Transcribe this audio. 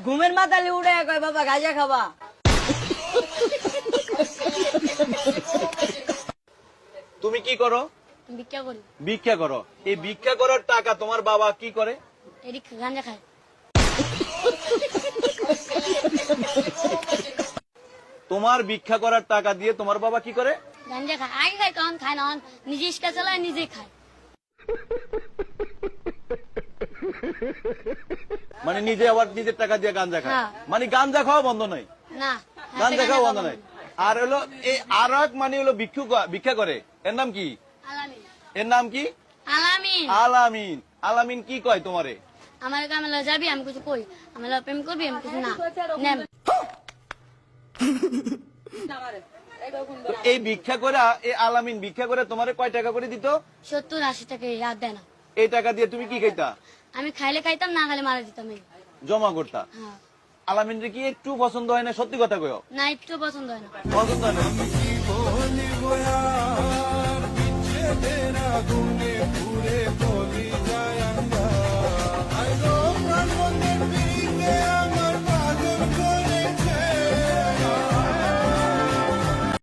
ঘুমের মাথালে উড়ে কয় বাবা গাঁজা খাবা। তুমি কি করো? ভিক্ষা করি। ভিক্ষা করো। এই ভিক্ষা করার টাকা তোমার বাবা কি করে? এদিক গাঁজা খায়। তোমার ভিক্ষা করার টাকা দিয়ে তোমার বাবা কি করে? গাঁজা খায়। আগে খায়, তখন খায় না, নিজে ইস্কা চালায়, নিজে খায়। মানে নিজে আবার নিজের টাকা দিয়ে গাঞ্জা খায়। হ্যাঁ। মানে গাঞ্জা খাওয়া বন্ধ নয়, না, গাঞ্জা খাওয়া বন্ধ নয়। আর হলো এই আর এক মানে হলো ভিক্ষা করে, এর নাম কি? আলামিন। এর নাম কি? আলামিন। আলামিন। আলামিন কি কয় তোমারে? আমার কামলা যাবি, আমি কিছু কই, আমি প্রেম করবি, আমি কিছু না নেম। তো এই ভিক্ষা করে, এই আলামিন ভিক্ষা করে তোমারে কয় টাকা করে দিত? 70-80 টাকা আর দেয় না। এই টাকা দিয়ে তুমি কি খাইতা? আমি খাইলে খাইতাম, না খাইলে মারা দিতাম। জমা করতা। হ্যাঁ। আলামিন কি একটু পছন্দ হয় না? সত্যি কথা কয়ো। না, একটু পছন্দ হয় না। পছন্দ হয় না।